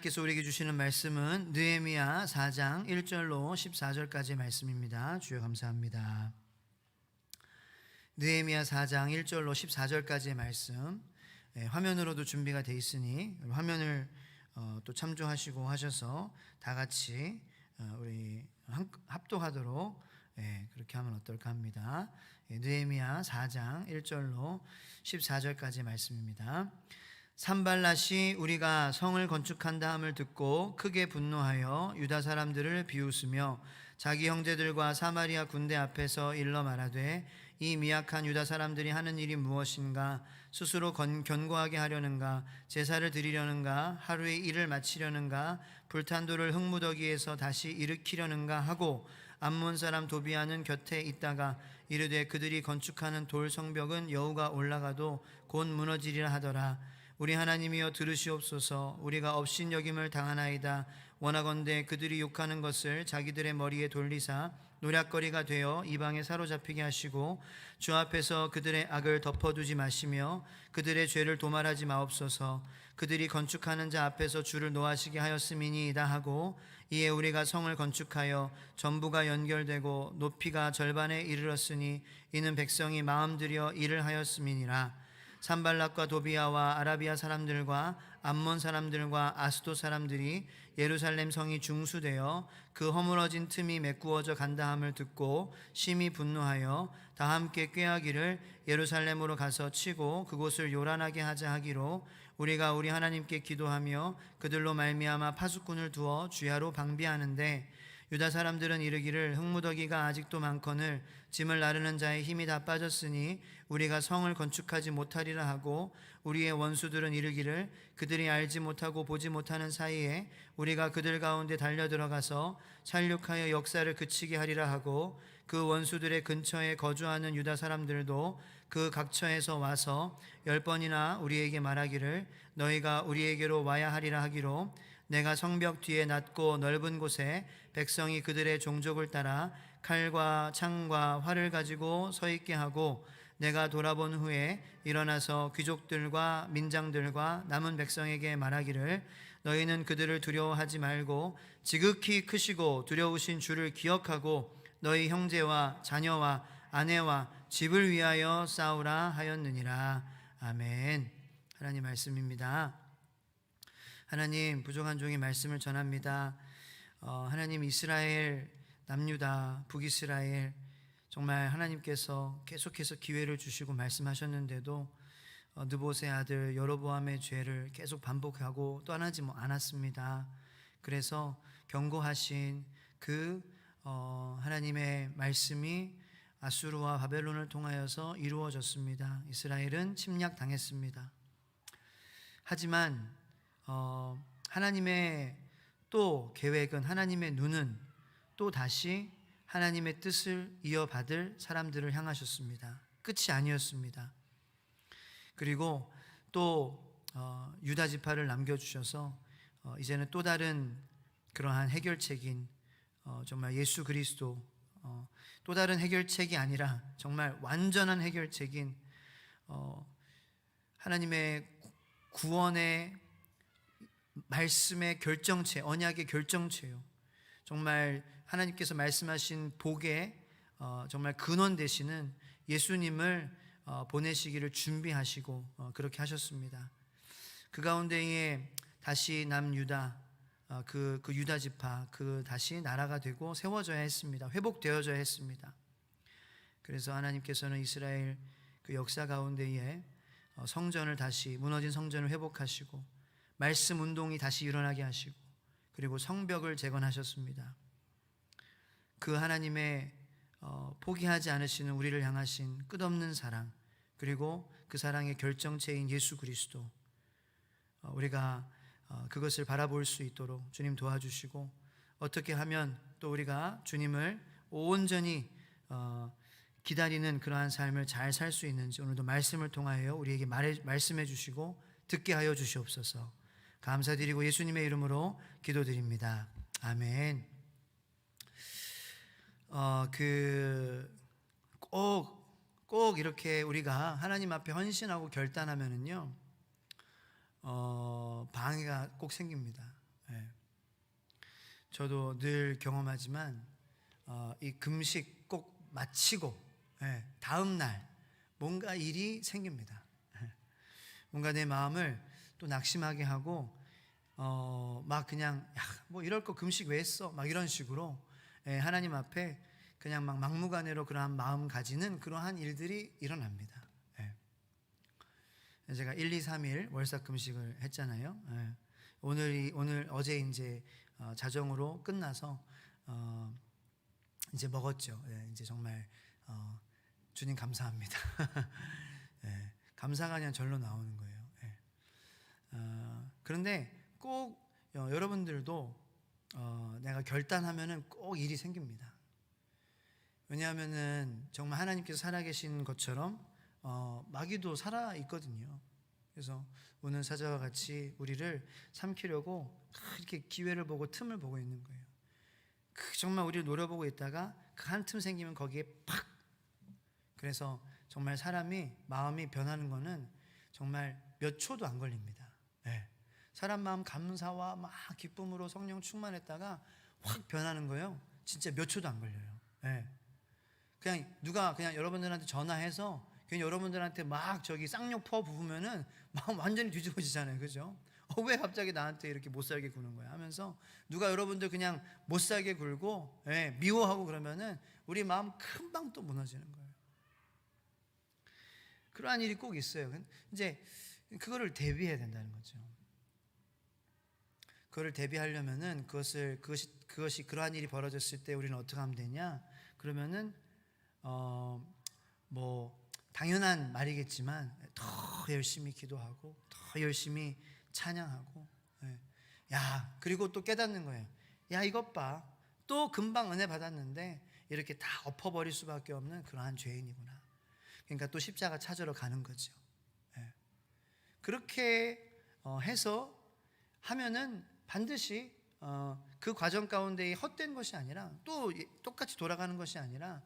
하나님께서 우리에게 주시는 말씀은 느헤미야 4장 1절로 14절까지의 말씀입니다. 주여 감사합니다. 느헤미야 4장 1절로 14절까지의 말씀, 화면으로도 준비가 되어 있으니 화면을 또 참조하시고 하셔서 다 같이 우리 합독하도록 그렇게 하면 어떨까 합니다. 느헤미야 4장 1절로 14절까지의 말씀입니다. 산발랏이 우리가 성을 건축한다 함을 듣고 크게 분노하여 유다 사람들을 비웃으며 자기 형제들과 사마리아 군대 앞에서 일러 말하되 이 미약한 유다 사람들이 하는 일이 무엇인가? 스스로 견고하게 하려는가? 제사를 드리려는가? 하루의 일을 마치려는가? 불탄 돌을 흙무더기에서 다시 일으키려는가 하고 암몬 사람 도비아는 곁에 있다가 이르되 그들이 건축하는 돌 성벽은 여우가 올라가도 곧 무너지리라 하더라. 우리 하나님이여 들으시옵소서. 우리가 업신여김을 당하나이다. 원하건대 그들이 욕하는 것을 자기들의 머리에 돌리사 노략거리가 되어 이방에 사로잡히게 하시고 주 앞에서 그들의 악을 덮어두지 마시며 그들의 죄를 도말하지 마옵소서. 그들이 건축하는 자 앞에서 주를 노하시게 하였음이니이다 하고 이에 우리가 성을 건축하여 전부가 연결되고 높이가 절반에 이르렀으니 이는 백성이 마음 들여 일을 하였음이니라. 산발랏과 도비아와 아라비아 사람들과 암몬 사람들과 아스도 사람들이 예루살렘 성이 중수되어 그 허물어진 틈이 메꾸어져 간다함을 듣고 심히 분노하여 다 함께 꾀하기를 예루살렘으로 가서 치고 그곳을 요란하게 하자 하기로 우리가 우리 하나님께 기도하며 그들로 말미암아 파수꾼을 두어 주야로 방비하는데 유다 사람들은 이르기를 흙무더기가 아직도 많거늘 짐을 나르는 자의 힘이 다 빠졌으니 우리가 성을 건축하지 못하리라 하고 우리의 원수들은 이르기를 그들이 알지 못하고 보지 못하는 사이에 우리가 그들 가운데 달려들어가서 살육하여 역사를 그치게 하리라 하고 그 원수들의 근처에 거주하는 유다 사람들도 그 각처에서 와서 10번이나 우리에게 말하기를 너희가 우리에게로 와야 하리라 하기로 내가 성벽 뒤에 낮고 넓은 곳에 백성이 그들의 종족을 따라 칼과 창과 활을 가지고 서 있게 하고 내가 돌아본 후에 일어나서 귀족들과 민장들과 남은 백성에게 말하기를 너희는 그들을 두려워하지 말고 지극히 크시고 두려우신 주를 기억하고 너희 형제와 자녀와 아내와 집을 위하여 싸우라 하였느니라. 아멘. 하나님 말씀입니다. 하나님, 부족한 종이 말씀을 전합니다. 하나님, 이스라엘, 남유다, 북이스라엘 정말 하나님께서 계속해서 기회를 주시고 말씀하셨는데도 느봇의 아들 여로보암의 죄를 계속 반복하고 떠나지 않았습니다. 그래서 경고하신 그 하나님의 말씀이 아수르와 바벨론을 통하여서 이루어졌습니다. 이스라엘은 침략당했습니다. 하지만 하나님의 또 계획은, 하나님의 눈은 또 다시 하나님의 뜻을 이어받을 사람들을 향하셨습니다. 끝이 아니었습니다. 그리고 또 유다 지파를 남겨주셔서 이제는 또 다른 그러한 해결책인 정말 예수 그리스도, 또 다른 해결책이 아니라 정말 완전한 해결책인 하나님의 구원의 말씀의 결정체, 언약의 결정체요. 정말 하나님께서 말씀하신 복의 정말 근원 되시는 예수님을 보내시기를 준비하시고 그렇게 하셨습니다. 그 가운데에 다시 남유다, 그 유다 지파, 그 다시 나라가 되고 세워져야 했습니다. 회복되어져야 했습니다. 그래서 하나님께서는 이스라엘 그 역사 가운데에 성전을 다시, 무너진 성전을 회복하시고 말씀 운동이 다시 일어나게 하시고 그리고 성벽을 재건하셨습니다. 그 하나님의 포기하지 않으시는 우리를 향하신 끝없는 사랑, 그리고 그 사랑의 결정체인 예수 그리스도, 우리가 그것을 바라볼 수 있도록 주님 도와주시고 어떻게 하면 또 우리가 주님을 온전히 기다리는 그러한 삶을 잘 살 수 있는지 오늘도 말씀을 통하여 우리에게 말씀해 주시고 듣게 하여 주시옵소서. 감사드리고 예수님의 이름으로 기도드립니다. 아멘. 꼭 이렇게 우리가 하나님 앞에 헌신하고 결단하면은요, 방해가 꼭 생깁니다. 저도 늘 경험하지만 이 금식 꼭 마치고 다음 날 뭔가 일이 생깁니다. 뭔가 내 마음을 또 낙심하게 하고 막 그냥 뭐 이럴 거 금식 왜 했어? 막 이런 식으로 하나님 앞에 그냥 막 막무가내로 그러한 마음 가지는 그러한 일들이 일어납니다. 제가 1, 2, 3일 월삭 금식을 했잖아요. 오늘 어제 이제 자정으로 끝나서 이제 먹었죠. 이제 정말 주님 감사합니다. 감사가 그냥 절로 나오는 거예요. 그런데 꼭 여러분들도 내가 결단하면은 꼭 일이 생깁니다. 왜냐하면은 정말 하나님께서 살아계신 것처럼 마귀도 살아 있거든요. 그래서 오늘 사자와 같이 우리를 삼키려고 이렇게 기회를 보고 틈을 보고 있는 거예요. 정말 우리를 노려보고 있다가 그 한 틈 생기면 거기에 팍. 그래서 정말 사람이 마음이 변하는 거는 정말 몇 초도 안 걸립니다. 사람 마음 감사와 막 기쁨으로 성령 충만했다가 확 변하는 거예요. 진짜 몇 초도 안 걸려요. 그냥 누가 그냥 여러분들한테 전화해서 그냥 여러분들한테 막 저기 쌍욕 퍼 부으면은 마음 완전히 뒤집어지잖아요. 그죠? 왜 갑자기 나한테 이렇게 못 살게 구는 거야 하면서 누가 여러분들 그냥 못 살게 굴고 미워하고 그러면은 우리 마음 금방 또 무너지는 거예요. 그러한 일이 꼭 있어요. 이제 그거를 대비해야 된다는 거죠. 그거를 대비하려면은 그것이 그러한 일이 벌어졌을 때 우리는 어떻게 하면 되냐? 그러면은 뭐 당연한 말이겠지만 더 열심히 기도하고 더 열심히 찬양하고 그리고 또 깨닫는 거예요. 야 이것 봐, 또 금방 은혜 받았는데 이렇게 다 엎어버릴 수밖에 없는 그러한 죄인이구나. 그러니까 또 십자가 찾으러 가는 거죠. 그렇게 해서 하면은 반드시 그 과정 가운데 헛된 것이 아니라 또 똑같이 돌아가는 것이 아니라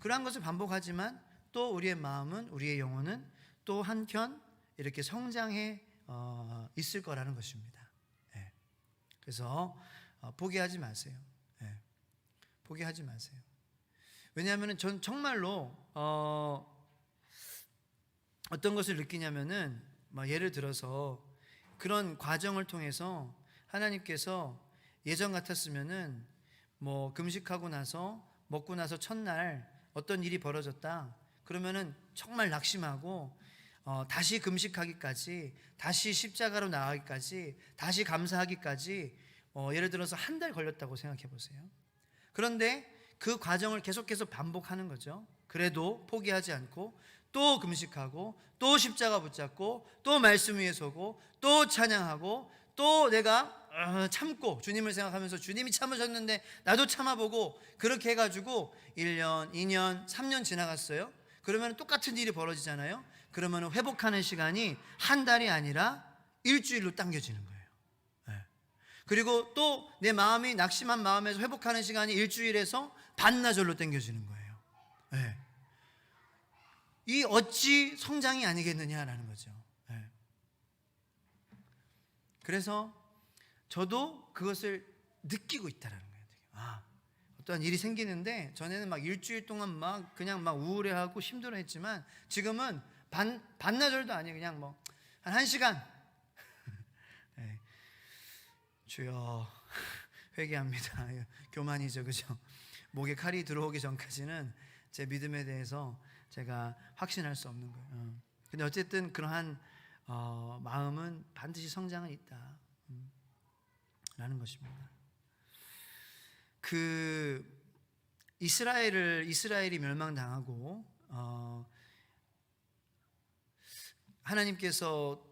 그러한 것을 반복하지만 또 우리의 마음은 우리의 영혼은 또 한켠 이렇게 성장해 있을 거라는 것입니다. 그래서 포기하지 마세요. 포기하지 마세요. 왜냐하면 전 정말로 어떤 것을 느끼냐면은 예를 들어서 그런 과정을 통해서 하나님께서 예전 같았으면은 뭐 금식하고 나서 먹고 나서 첫날 어떤 일이 벌어졌다 그러면은 정말 낙심하고 다시 금식하기까지 다시 십자가로 나가기까지 다시 감사하기까지 예를 들어서 한 달 걸렸다고 생각해 보세요. 그런데 그 과정을 계속해서 반복하는 거죠. 그래도 포기하지 않고 또 금식하고 또 십자가 붙잡고 또 말씀 위에 서고 또 찬양하고 또 내가 참고 주님을 생각하면서 주님이 참으셨는데 나도 참아보고 그렇게 해가지고 1년, 2년, 3년 지나갔어요. 그러면 똑같은 일이 벌어지잖아요. 그러면 회복하는 시간이 한 달이 아니라 일주일로 당겨지는 거예요. 그리고 또 내 마음이 낙심한 마음에서 회복하는 시간이 일주일에서 반나절로 당겨지는 거예요. 이 어찌 성장이 아니겠느냐라는 거죠. 그래서 저도 그것을 느끼고 있다라는 거예요. 어떠한 일이 생기는데 전에는 막 일주일 동안 막 그냥 막 우울해하고 힘들어했지만 지금은 반나절도 아니에요. 그냥 뭐 한 1시간 주여 회개합니다. 교만이죠, 그죠? 목에 칼이 들어오기 전까지는 제 믿음에 대해서 제가 확신할 수 없는 거예요. 근데 어쨌든 그러한 마음은 반드시 성장은 있다 라는 것입니다. 그 이스라엘이 멸망당하고 하나님께서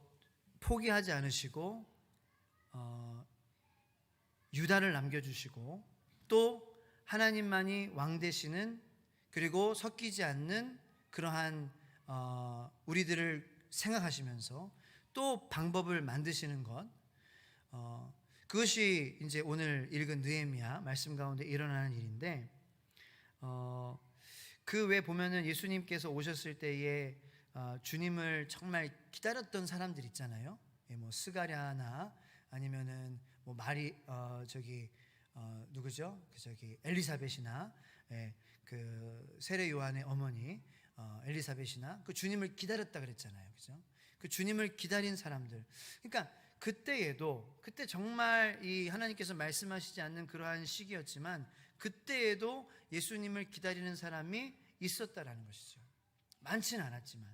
포기하지 않으시고 유다를 남겨주시고 또 하나님만이 왕 되시는 그리고 섞이지 않는 그러한 우리들을 생각하시면서 또 방법을 만드시는 것 그것이 이제 오늘 읽은 느헤미야 말씀 가운데 일어나는 일인데 그 외에 보면은 예수님께서 오셨을 때에 주님을 정말 기다렸던 사람들 있잖아요. 뭐 스가랴나 아니면은 뭐 누구죠? 엘리사벳이나 그 세례 요한의 어머니 엘리사벳이나 그 주님을 기다렸다 그랬잖아요. 그죠? 그 주님을 기다린 사람들. 그러니까 그때 정말 이 하나님께서 말씀하시지 않는 그러한 시기였지만 그때에도 예수님을 기다리는 사람이 있었다라는 것이죠. 많지는 않았지만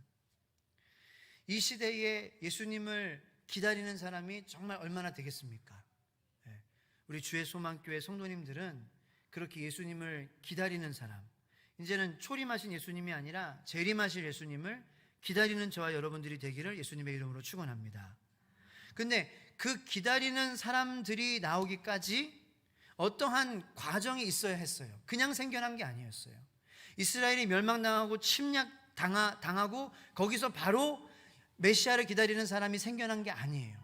이 시대에 예수님을 기다리는 사람이 정말 얼마나 되겠습니까? 우리 주의 소망교회 성도님들은 그렇게 예수님을 기다리는 사람, 이제는 초림하신 예수님이 아니라 재림하실 예수님을 기다리는 저와 여러분들이 되기를 예수님의 이름으로 축원합니다. 근데 그 기다리는 사람들이 나오기까지 어떠한 과정이 있어야 했어요. 그냥 생겨난 게 아니었어요. 이스라엘이 멸망당하고 침략당하고 거기서 바로 메시아를 기다리는 사람이 생겨난 게 아니에요.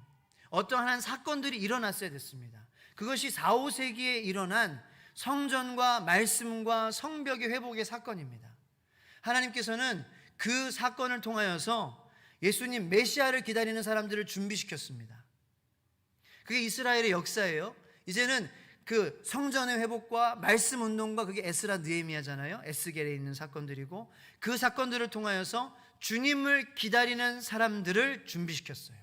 어떠한 사건들이 일어났어야 됐습니다. 그것이 4, 5세기에 일어난 성전과 말씀과 성벽의 회복의 사건입니다. 하나님께서는 그 사건을 통하여서 예수님 메시아를 기다리는 사람들을 준비시켰습니다. 그게 이스라엘의 역사예요. 이제는 그 성전의 회복과 말씀 운동과 그게 에스라 느헤미야잖아요. 에스겔에 있는 사건들이고 그 사건들을 통하여서 주님을 기다리는 사람들을 준비시켰어요.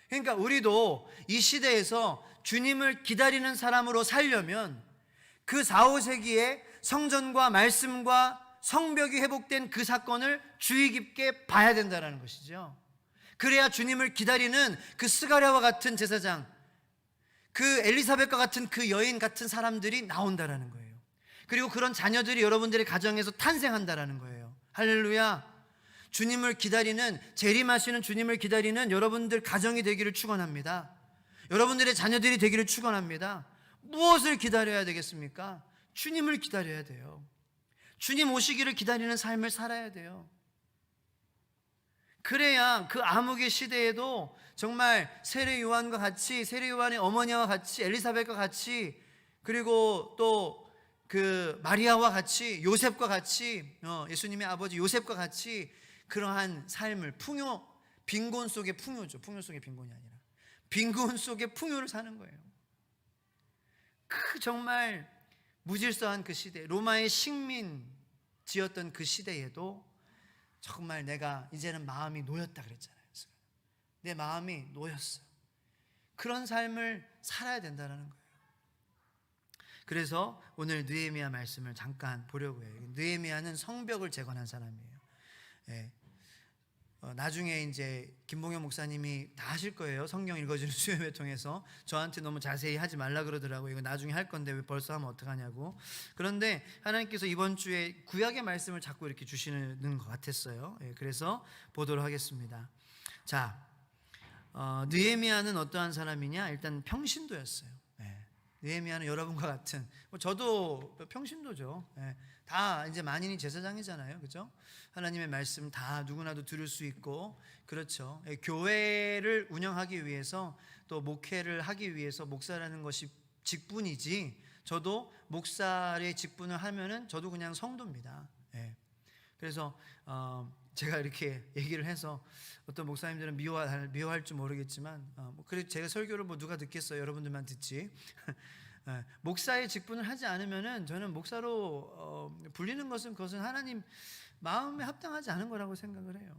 그러니까 우리도 이 시대에서 주님을 기다리는 사람으로 살려면 그 4, 5세기에 성전과 말씀과 성벽이 회복된 그 사건을 주의 깊게 봐야 된다는 것이죠. 그래야 주님을 기다리는 그 스가랴와 같은 제사장, 그 엘리사벳과 같은 그 여인 같은 사람들이 나온다라는 거예요. 그리고 그런 자녀들이 여러분들의 가정에서 탄생한다라는 거예요. 할렐루야. 주님을 기다리는, 재림하시는 주님을 기다리는 여러분들 가정이 되기를 축원합니다. 여러분들의 자녀들이 되기를 축원합니다. 무엇을 기다려야 되겠습니까? 주님을 기다려야 돼요. 주님 오시기를 기다리는 삶을 살아야 돼요. 그래야 그 암흑의 시대에도 정말 세례 요한과 같이, 세례 요한의 어머니와 같이, 엘리사벳과 같이, 그리고 또 그 마리아와 같이, 요셉과 같이, 예수님의 아버지 요셉과 같이 그러한 삶을 빈곤 속의 풍요죠. 풍요 속의 빈곤이 아니라 빈곤 속의 풍요를 사는 거예요. 그 정말 무질서한 그 시대, 로마의 식민지였던 그 시대에도 정말 내가 이제는 마음이 놓였다 그랬잖아요. 내 마음이 놓였어. 그런 삶을 살아야 된다는 거예요. 그래서 오늘 느헤미야 말씀을 잠깐 보려고 해요. 느헤미야는 성벽을 재건한 사람이에요. 나중에 이제 김봉현 목사님이 다 하실 거예요. 성경 읽어주는 수요예배 통해서. 저한테 너무 자세히 하지 말라 그러더라고요. 이거 나중에 할 건데 왜 벌써 하면 어떡하냐고. 그런데 하나님께서 이번 주에 구약의 말씀을 자꾸 이렇게 주시는 것 같았어요. 그래서 보도록 하겠습니다. 자, 느헤미야는 어떠한 사람이냐? 일단 평신도였어요. 느헤미야는 여러분과 같은, 저도 평신도죠. 다 이제 만인이 제사장이잖아요. 그죠? 하나님의 말씀 다 누구나도 들을 수 있고, 그렇죠. 교회를 운영하기 위해서 또 목회를 하기 위해서 목사라는 것이 직분이지, 저도 목사의 직분을 하면은 저도 그냥 성도입니다. 그래서 제가 이렇게 얘기를 해서 어떤 목사님들은 미워할 줄 모르겠지만, 그래 제가 설교를 누가 듣겠어요? 여러분들만 듣지. 목사의 직분을 하지 않으면은 저는 목사로 불리는 것은 그것은 하나님 마음에 합당하지 않은 거라고 생각을 해요.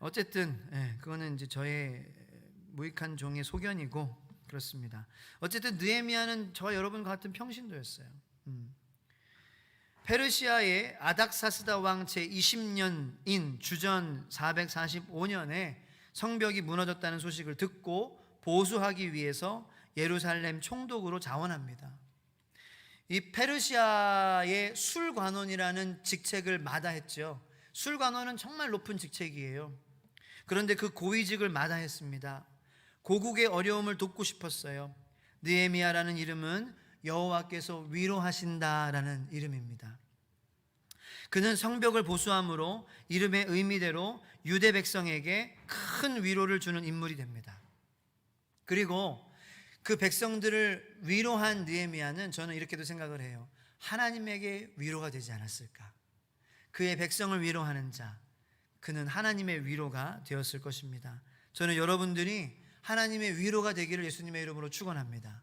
어쨌든 그거는 이제 저의 무익한 종의 소견이고 그렇습니다. 어쨌든 느헤미야는 저와 여러분과 같은 평신도였어요. 페르시아의 아닥사스다 왕 제20년인 주전 445년에 성벽이 무너졌다는 소식을 듣고 보수하기 위해서 예루살렘 총독으로 자원합니다. 이 페르시아의 술관원이라는 직책을 마다했죠. 술관원은 정말 높은 직책이에요. 그런데 그 고위직을 마다했습니다. 고국의 어려움을 돕고 싶었어요. 느헤미야라는 이름은 여호와께서 위로하신다라는 이름입니다. 그는 성벽을 보수함으로 이름의 의미대로 유대 백성에게 큰 위로를 주는 인물이 됩니다. 그리고 그 백성들을 위로한 느헤미야는 저는 이렇게도 생각을 해요. 하나님에게 위로가 되지 않았을까? 그의 백성을 위로하는 자, 그는 하나님의 위로가 되었을 것입니다. 저는 여러분들이 하나님의 위로가 되기를 예수님의 이름으로 축원합니다.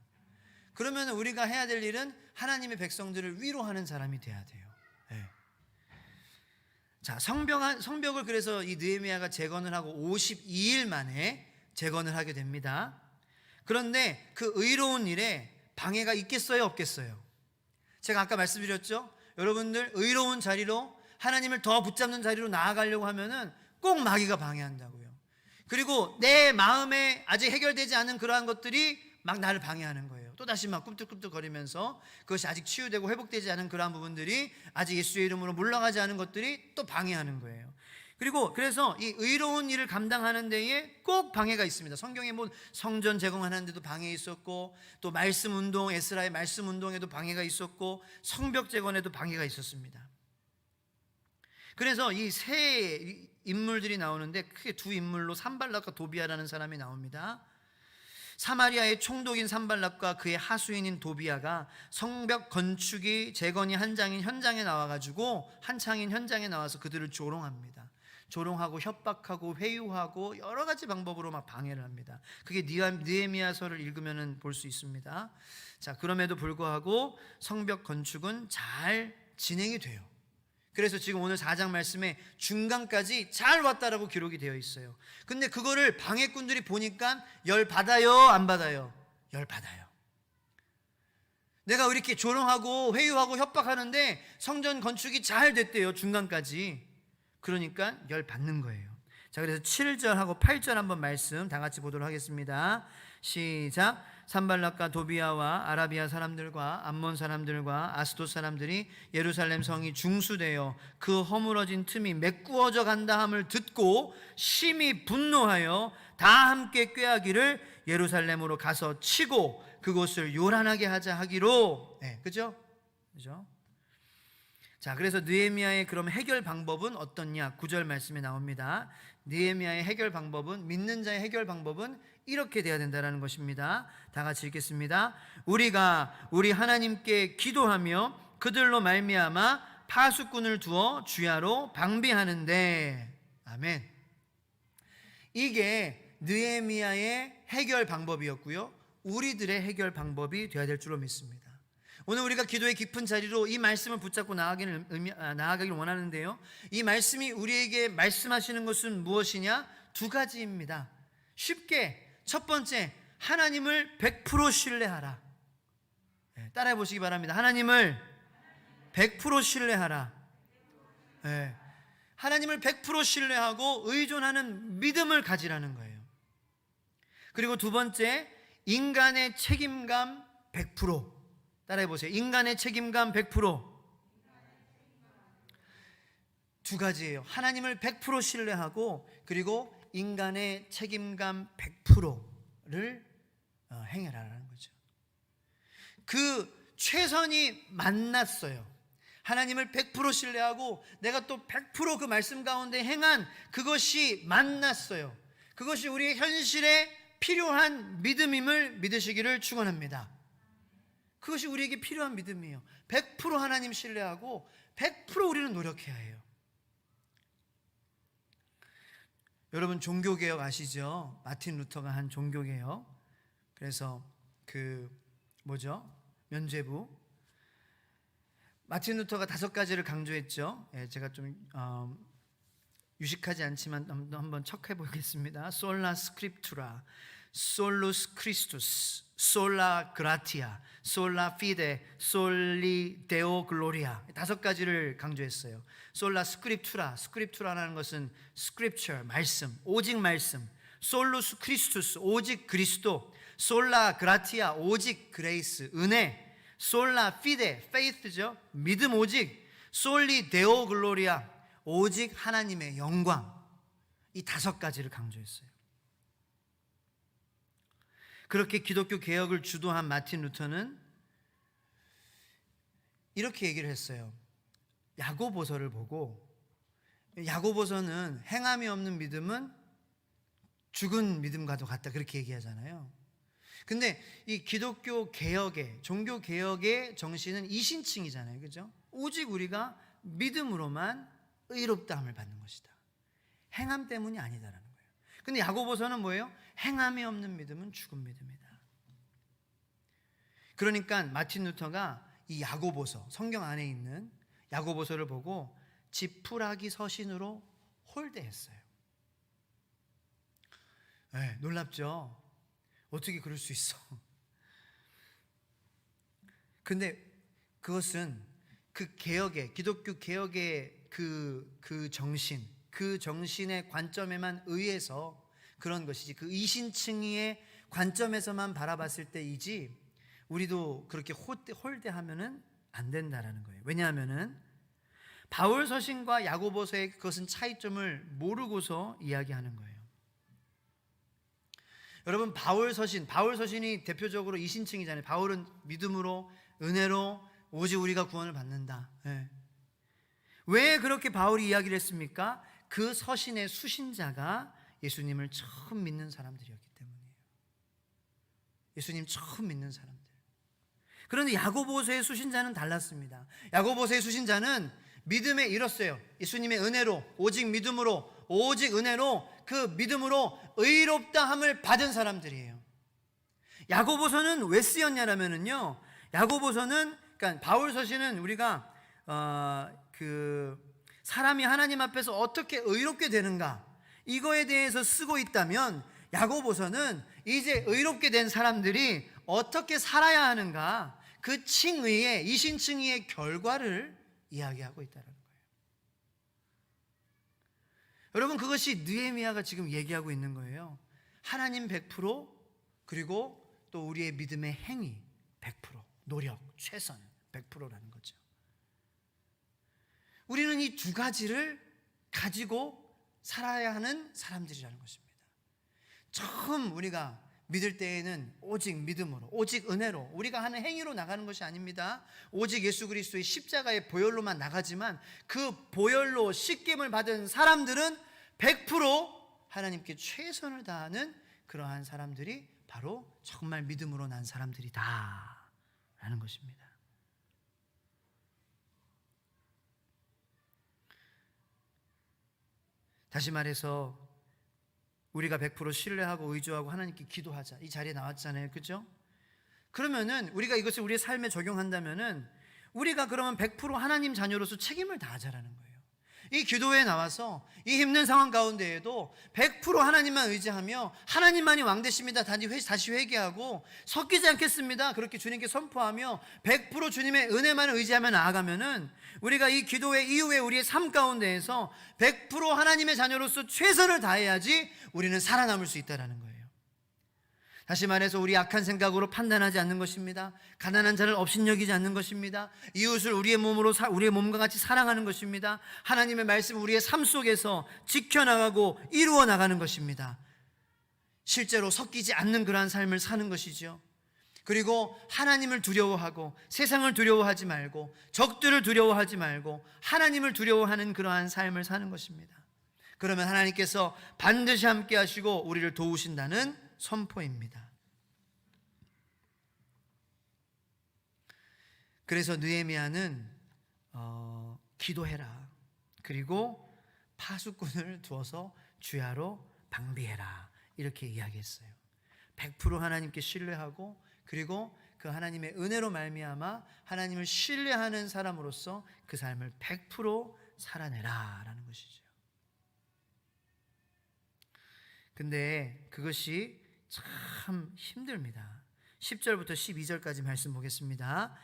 그러면 우리가 해야 될 일은 하나님의 백성들을 위로하는 사람이 돼야 돼요. 네. 자, 성벽을 그래서 이 느헤미야가 재건을 하고 52일 만에 재건을 하게 됩니다. 그런데 그 의로운 일에 방해가 있겠어요, 없겠어요? 제가 아까 말씀드렸죠? 여러분들 의로운 자리로, 하나님을 더 붙잡는 자리로 나아가려고 하면은 꼭 마귀가 방해한다고요. 그리고 내 마음에 아직 해결되지 않은 그러한 것들이 막 나를 방해하는 거예요. 또다시 막 꿈틀꿈틀거리면서 그것이 아직 치유되고 회복되지 않은 그러한 부분들이, 아직 예수의 이름으로 물러가지 않은 것들이 또 방해하는 거예요. 그래서 이 의로운 일을 감당하는 데에 꼭 방해가 있습니다. 성경에 뭐 성전 재건하는 데도 방해 있었고, 또 말씀 운동, 에스라의 말씀 운동에도 방해가 있었고, 성벽 재건에도 방해가 있었습니다. 그래서 이 세 인물들이 나오는데 크게 두 인물로 산발락과 도비아라는 사람이 나옵니다. 사마리아의 총독인 산발락과 그의 하수인인 도비아가 성벽 건축이 재건이 한창인 현장에 나와서 그들을 조롱합니다. 조롱하고 협박하고 회유하고 여러 가지 방법으로 막 방해를 합니다. 그게 느헤미야서를 읽으면 볼 수 있습니다. 자, 그럼에도 불구하고 성벽 건축은 잘 진행이 돼요. 그래서 지금 오늘 4장 말씀에 중간까지 잘 왔다라고 기록이 되어 있어요. 근데 그거를 방해꾼들이 보니까 열 받아요, 안 받아요? 열 받아요. 내가 이렇게 조롱하고 회유하고 협박하는데 성전 건축이 잘 됐대요, 중간까지. 그러니까 열 받는 거예요. 자, 그래서 7절하고 8절 한번 말씀 다 같이 보도록 하겠습니다. 시작. 산발락과 도비아와 아라비아 사람들과 암몬 사람들과 아스돗 사람들이 예루살렘 성이 중수되어 그 허물어진 틈이 메꾸어져 간다 함을 듣고 심히 분노하여 다 함께 꾀하기를 예루살렘으로 가서 치고 그곳을 요란하게 하자 하기로. 네, 그죠? 자, 그래서 느헤미야의 그럼 해결 방법은 어떻냐? 9절 말씀에 나옵니다. 느헤미야의 해결 방법은, 믿는 자의 해결 방법은 이렇게 돼야 된다는 것입니다. 다 같이 읽겠습니다. 우리가 우리 하나님께 기도하며 그들로 말미암아 파수꾼을 두어 주야로 방비하는데. 아멘. 이게 느헤미야의 해결 방법이었고요, 우리들의 해결 방법이 되어야 될 줄로 믿습니다. 오늘 우리가 기도의 깊은 자리로 이 말씀을 붙잡고 나아가길 원하는데요, 이 말씀이 우리에게 말씀하시는 것은 무엇이냐? 두 가지입니다. 쉽게, 첫 번째, 하나님을 100% 신뢰하라. 따라해 보시기 바랍니다. 하나님을 100% 신뢰하라. 하나님을 100% 신뢰하고 의존하는 믿음을 가지라는 거예요. 그리고 두 번째, 인간의 책임감 100%. 따라해 보세요. 인간의 책임감 100%. 두 가지예요. 하나님을 100% 신뢰하고, 그리고 인간의 책임감 100%를 행해라라는 거죠. 그 최선이 만났어요. 하나님을 100% 신뢰하고 내가 또 100% 그 말씀 가운데 행한 그것이 만났어요. 그것이 우리의 현실에 필요한 믿음임을 믿으시기를 축원합니다. 그것이 우리에게 필요한 믿음이에요. 100% 하나님 신뢰하고 100% 우리는 노력해야 해요. 여러분, 종교개혁 아시죠? 마틴 루터가 한 종교개혁. 그래서 면죄부. 마틴 루터가 5가지를 강조했죠. 제가 좀 유식하지 않지만 한번 척해 보겠습니다. 솔라 스크립투라, 솔루스 크리스투스, 솔라 그라티아, 솔라 피데, 솔리 데오 글로리아. 5가지를 강조했어요. 솔라 스크립투라, 스크립투라라는 것은 스크립처, 말씀, 오직 말씀. 솔루스 크리스투스, 오직 그리스도. 솔라 그라티아, 오직 그레이스, 은혜. 솔라 피데, 페이스죠, 믿음 오직. 솔리 데오 글로리아, 오직 하나님의 영광. 이 5가지를 강조했어요. 그렇게 기독교 개혁을 주도한 마틴 루터는 이렇게 얘기를 했어요. 야고보서를 보고, 야고보서는 행함이 없는 믿음은 죽은 믿음과도 같다, 그렇게 얘기하잖아요. 근데 이 기독교 개혁의, 종교 개혁의 정신은 이신칭이잖아요, 그죠? 오직 우리가 믿음으로만 의롭다함을 받는 것이다. 행함 때문이 아니다라는 거예요. 근데 야고보서는 뭐예요? 행함이 없는 믿음은 죽은 믿음이다. 그러니까 마틴 루터가 이 야고보서, 성경 안에 있는 야고보서를 보고 지푸라기 서신으로 홀대했어요. 네, 놀랍죠? 어떻게 그럴 수 있어? 근데 그것은 그 개혁의, 기독교 개혁의 그 정신의 관점에만 의해서 그런 것이지, 그 이신층의의 관점에서만 바라봤을 때이지 우리도 그렇게 홀대하면은 안 된다라는 거예요. 왜냐하면은 바울 서신과 야고보서의 그것은 차이점을 모르고서 이야기하는 거예요. 여러분, 바울 서신이 대표적으로 이신층이잖아요. 바울은 믿음으로, 은혜로 오직 우리가 구원을 받는다. 네. 왜 그렇게 바울이 이야기를 했습니까? 그 서신의 수신자가 예수님을 처음 믿는 사람들이었기 때문이에요. 예수님 처음 믿는 사람들. 그런데 야고보서의 수신자는 달랐습니다. 야고보서의 수신자는 믿음에 이뤘어요. 예수님의 은혜로, 오직 믿음으로, 오직 은혜로, 그 믿음으로 의롭다 함을 받은 사람들이에요. 야고보서는 왜 쓰였냐라면은요, 야고보서는, 그러니까 바울 서신은 우리가 사람이 하나님 앞에서 어떻게 의롭게 되는가, 이거에 대해서 쓰고 있다면, 야고보서는 이제 의롭게 된 사람들이 어떻게 살아야 하는가, 그 칭의의, 이신칭의의 결과를 이야기하고 있다는 거예요. 여러분, 그것이 느헤미야가 지금 얘기하고 있는 거예요. 하나님 100%, 그리고 또 우리의 믿음의 행위 100%, 노력, 최선 100%라는 거죠. 우리는 이 두 가지를 가지고 살아야 하는 사람들이라는 것입니다. 처음 우리가 믿을 때에는 오직 믿음으로, 오직 은혜로, 우리가 하는 행위로 나가는 것이 아닙니다. 오직 예수 그리스도의 십자가의 보혈로만 나가지만, 그 보혈로 씻김을 받은 사람들은 100% 하나님께 최선을 다하는 그러한 사람들이 바로 정말 믿음으로 난 사람들이다 라는 것입니다. 다시 말해서 우리가 100% 신뢰하고 의존하고 하나님께 기도하자, 이 자리에 나왔잖아요. 그죠? 그러면은 우리가 이것을 우리의 삶에 적용한다면은 우리가 그러면 100% 하나님 자녀로서 책임을 다하자라는 거예요. 이 기도회에 나와서 이 힘든 상황 가운데에도 100% 하나님만 의지하며 하나님만이 왕 되십니다, 다시 회개하고 섞이지 않겠습니다, 그렇게 주님께 선포하며 100% 주님의 은혜만을 의지하며 나아가면은 우리가 이 기도회 이후에 우리의 삶 가운데에서 100% 하나님의 자녀로서 최선을 다해야지 우리는 살아남을 수 있다는 거예요. 다시 말해서 우리 악한 생각으로 판단하지 않는 것입니다. 가난한 자를 업신여기지 않는 것입니다. 이웃을 우리의 몸과 같이 사랑하는 것입니다. 하나님의 말씀 우리의 삶 속에서 지켜나가고 이루어 나가는 것입니다. 실제로 섞이지 않는 그러한 삶을 사는 것이죠. 그리고 하나님을 두려워하고 세상을 두려워하지 말고 적들을 두려워하지 말고 하나님을 두려워하는 그러한 삶을 사는 것입니다. 그러면 하나님께서 반드시 함께 하시고 우리를 도우신다는 선포입니다. 그래서 느헤미야는 기도해라, 그리고 파수꾼을 두어서 주야로 방비해라, 이렇게 이야기했어요. 100% 하나님께 신뢰하고, 그리고 그 하나님의 은혜로 말미암아 하나님을 신뢰하는 사람으로서 그 삶을 100% 살아내라라는 것이죠. 근데 그것이 참 힘듭니다. 10절부터 12절까지 말씀 보겠습니다.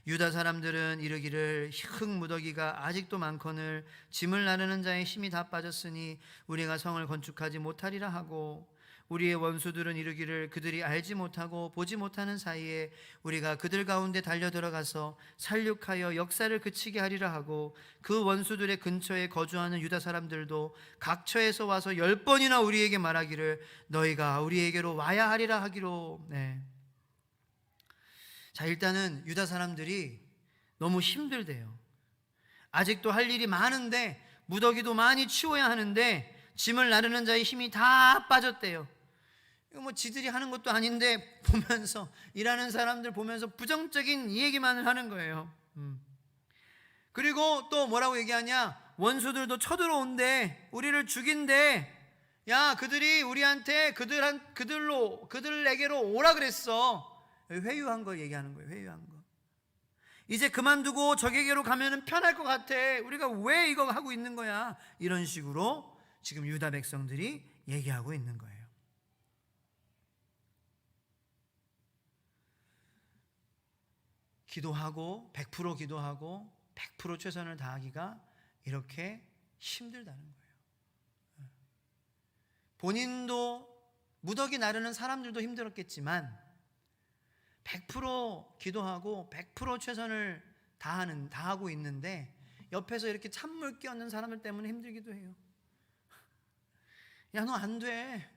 유다 사람들은 이르기를 흙무더기가 아직도 많거늘 짐을 나르는 자의 힘이 다 빠졌으니 우리가 성을 건축하지 못하리라 하고, 우리의 원수들은 이르기를 그들이 알지 못하고 보지 못하는 사이에 우리가 그들 가운데 달려 들어가서 살육하여 역사를 그치게 하리라 하고, 그 원수들의 근처에 거주하는 유다 사람들도 각처에서 와서 10번이나 우리에게 말하기를 너희가 우리에게로 와야 하리라 하기로. 자, 일단은 유다 사람들이 너무 힘들대요. 아직도 할 일이 많은데, 무더기도 많이 치워야 하는데 짐을 나르는 자의 힘이 다 빠졌대요. 이거 지들이 하는 것도 아닌데 보면서, 일하는 사람들 보면서 부정적인 얘기만을 하는 거예요. 그리고 또 뭐라고 얘기하냐, 원수들도 쳐들어온대, 우리를 죽인대. 야, 그들이 우리한테 그들에게로 오라 그랬어. 회유한 거 얘기하는 거예요. 회유한 거. 이제 그만두고 적에게로 가면은 편할 것 같아. 우리가 왜 이거 하고 있는 거야? 이런 식으로 지금 유다 백성들이 얘기하고 있는 거예요. 기도하고 100% 기도하고 100% 최선을 다하기가 이렇게 힘들다는 거예요. 본인도 무더기 나르는 사람들도 힘들었겠지만 100% 기도하고 100% 최선을 다하고 있는데 옆에서 이렇게 찬물 끼얹는 사람들 때문에 힘들기도 해요. 야, 너 안 돼.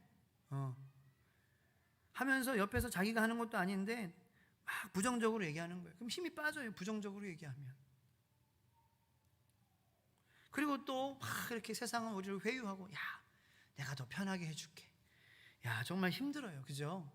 하면서 옆에서 자기가 하는 것도 아닌데 막 부정적으로 얘기하는 거예요. 그럼 힘이 빠져요. 부정적으로 얘기하면. 그리고 또 막 이렇게 세상은 우리를 회유하고, 야, 내가 더 편하게 해줄게. 야, 정말 힘들어요. 그죠?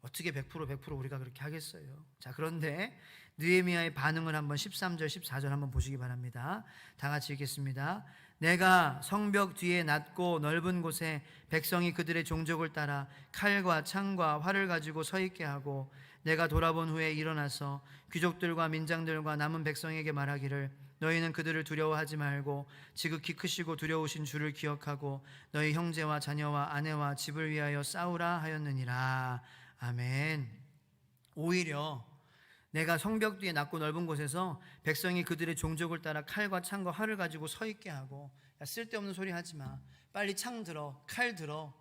어떻게 100% 우리가 그렇게 하겠어요? 자, 그런데 느헤미야의 반응을 한번 13절 14절 한번 보시기 바랍니다. 다 같이 읽겠습니다. 내가 성벽 뒤에 낮고 넓은 곳에 백성이 그들의 종족을 따라 칼과 창과 활을 가지고 서 있게 하고, 내가 돌아본 후에 일어나서 귀족들과 민장들과 남은 백성에게 말하기를, 너희는 그들을 두려워하지 말고 지극히 크시고 두려우신 주를 기억하고 너희 형제와 자녀와 아내와 집을 위하여 싸우라 하였느니라. 아멘. 오히려 내가 성벽 뒤에 낮고 넓은 곳에서 백성이 그들의 종족을 따라 칼과 창과 활을 가지고 서 있게 하고, 야, 쓸데없는 소리 하지 마. 빨리 창 들어, 칼 들어,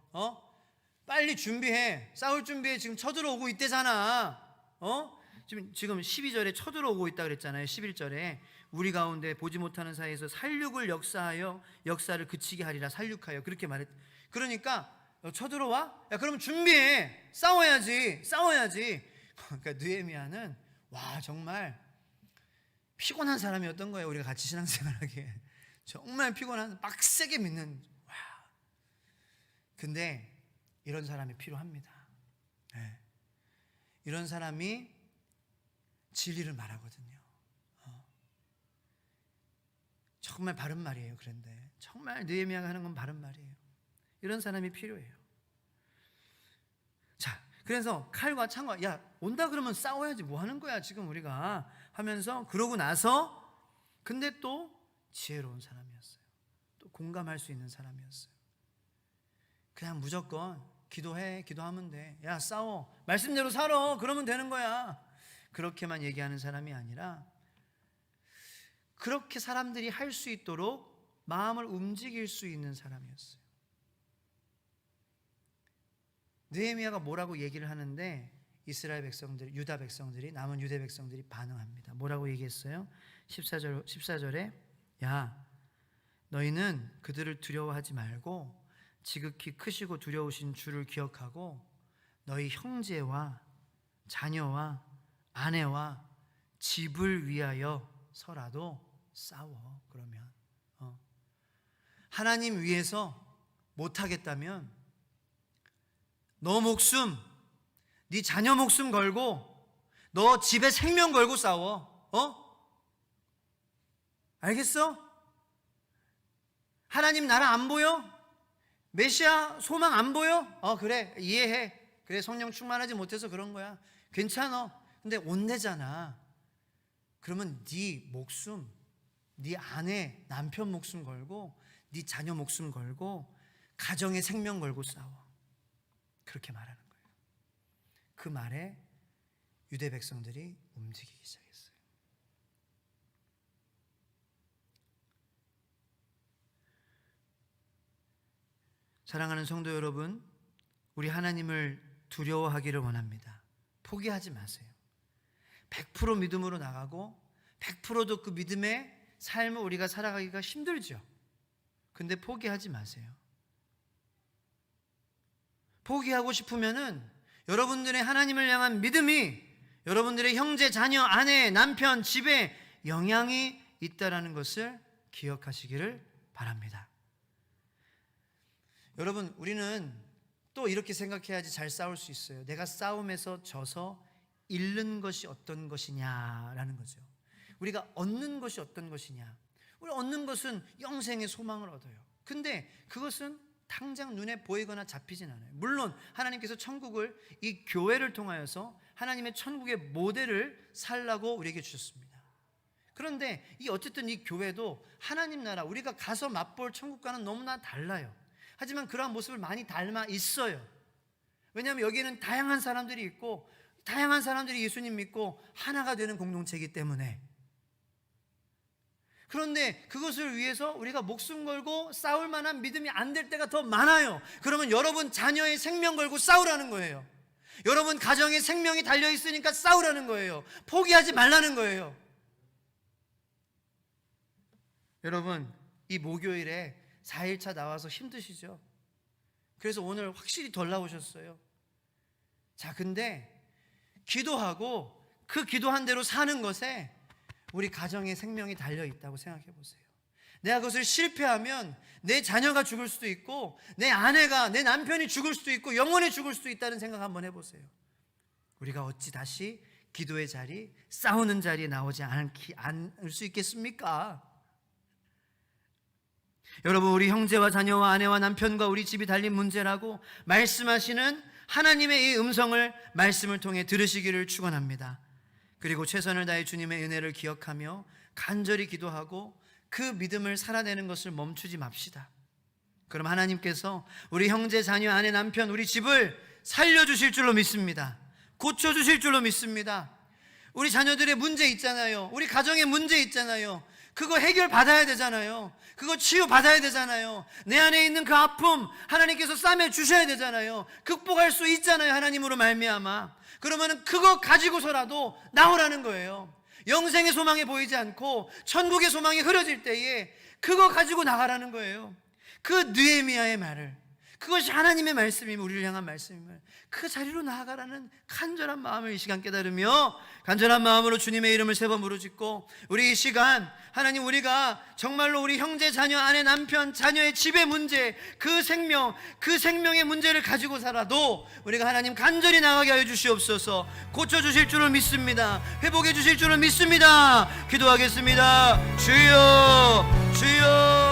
빨리 준비해. 싸울 준비해. 지금 쳐들어오고 있대잖아. 지금 12절에 쳐들어오고 있다 그랬잖아요. 11절에 우리 가운데 보지 못하는 사이에서 살육을 역사하여 역사를 그치게 하리라. 살육하여 그렇게 말했. 그러니까 쳐들어와? 야, 그럼 준비해. 싸워야지. 그러니까 느헤미야는 와, 정말 피곤한 사람이었던 거예요. 우리가 같이 신앙생활하기에 정말 피곤한, 빡세게 믿는. 와. 근데 이런 사람이 필요합니다. 네. 이런 사람이 진리를 말하거든요. 정말 바른 말이에요. 그런데 정말 느헤미야가 하는 건 바른 말이에요. 이런 사람이 필요해요. 자, 그래서 칼과 창과, 야, 온다 그러면 싸워야지, 뭐 하는 거야 지금 우리가 하면서, 그러고 나서 근데 또 지혜로운 사람이었어요. 또 공감할 수 있는 사람이었어요. 그냥 무조건 기도해, 기도하면 돼. 야, 싸워, 말씀대로 살아, 그러면 되는 거야. 그렇게만 얘기하는 사람이 아니라 그렇게 사람들이 할 수 있도록 마음을 움직일 수 있는 사람이었어요. 느헤미야가 뭐라고 얘기를 하는데 이스라엘 백성들, 유다 백성들이, 남은 유대 백성들이 반응합니다. 뭐라고 얘기했어요? 14절에 야, 너희는 그들을 두려워하지 말고 지극히 크시고 두려우신 주를 기억하고 너희 형제와 자녀와 아내와 집을 위하여 서라도 싸워. 그러면 하나님 위해서 못하겠다면 너 목숨, 네 자녀 목숨 걸고 너 집에 생명 걸고 싸워. 알겠어? 하나님 나라 안 보여? 메시아 소망 안 보여? 그래, 이해해. 그래, 성령 충만하지 못해서 그런 거야. 괜찮아. 근데 온대잖아. 그러면 네 목숨, 네 아내, 남편 목숨 걸고 네 자녀 목숨 걸고 가정의 생명 걸고 싸워. 그렇게 말하는 거예요. 그 말에 유대 백성들이 움직이기 시작했어요. 사랑하는 성도 여러분, 우리 하나님을 두려워하기를 원합니다. 포기하지 마세요. 100% 믿음으로 나가고 100%도 그 믿음의 삶을 우리가 살아가기가 힘들죠. 근데 포기하지 마세요. 포기하고 싶으면은 여러분들의 하나님을 향한 믿음이 여러분들의 형제, 자녀, 아내, 남편, 집에 영향이 있다라는 것을 기억하시기를 바랍니다. 여러분, 우리는 또 이렇게 생각해야지 잘 싸울 수 있어요. 내가 싸움에서 져서 잃는 것이 어떤 것이냐라는 거죠. 우리가 얻는 것이 어떤 것이냐. 우리 얻는 것은 영생의 소망을 얻어요. 근데 그것은 당장 눈에 보이거나 잡히진 않아요. 물론 하나님께서 천국을 이 교회를 통하여서 하나님의 천국의 모델을 살라고 우리에게 주셨습니다. 그런데 어쨌든 이 교회도 하나님 나라, 우리가 가서 맛볼 천국과는 너무나 달라요. 하지만 그러한 모습을 많이 닮아 있어요. 왜냐하면 여기는 다양한 사람들이 있고 다양한 사람들이 예수님 믿고 하나가 되는 공동체이기 때문에. 그런데 그것을 위해서 우리가 목숨 걸고 싸울 만한 믿음이 안 될 때가 더 많아요. 그러면 여러분 자녀의 생명 걸고 싸우라는 거예요. 여러분 가정의 생명이 달려있으니까 싸우라는 거예요. 포기하지 말라는 거예요. 여러분, 이 목요일에 4일차 나와서 힘드시죠? 그래서 오늘 확실히 덜 나오셨어요. 자, 근데 기도하고 그 기도한 대로 사는 것에 우리 가정의 생명이 달려있다고 생각해 보세요. 내가 그것을 실패하면 내 자녀가 죽을 수도 있고 내 아내가, 내 남편이 죽을 수도 있고 영원히 죽을 수도 있다는 생각 한번 해보세요. 우리가 어찌 다시 기도의 자리, 싸우는 자리에 나오지 않을 수 있겠습니까? 여러분, 우리 형제와 자녀와 아내와 남편과 우리 집이 달린 문제라고 말씀하시는 하나님의 이 음성을 말씀을 통해 들으시기를 축원합니다. 그리고 최선을 다해 주님의 은혜를 기억하며 간절히 기도하고 그 믿음을 살아내는 것을 멈추지 맙시다. 그럼 하나님께서 우리 형제, 자녀, 아내, 남편, 우리 집을 살려주실 줄로 믿습니다. 고쳐주실 줄로 믿습니다. 우리 자녀들의 문제 있잖아요. 우리 가정의 문제 있잖아요. 그거 해결받아야 되잖아요. 그거 치유받아야 되잖아요. 내 안에 있는 그 아픔 하나님께서 싸매 주셔야 되잖아요. 극복할 수 있잖아요. 하나님으로 말미암아. 그러면 그거 가지고서라도 나오라는 거예요. 영생의 소망이 보이지 않고 천국의 소망이 흐려질 때에 그거 가지고 나가라는 거예요. 그 느헤미야의 말을, 그것이 하나님의 말씀이면, 우리를 향한 말씀임을 그 자리로 나아가라는 간절한 마음을 이 시간 깨달으며 간절한 마음으로 주님의 이름을 3번 부르짖고, 우리 이 시간 하나님, 우리가 정말로 우리 형제, 자녀, 아내, 남편, 자녀의 집의 문제, 그 생명의 문제를 가지고 살아도 우리가 하나님 간절히 나가게 하여 주시옵소서. 고쳐주실 줄을 믿습니다. 회복해 주실 줄을 믿습니다. 기도하겠습니다. 주여, 주여.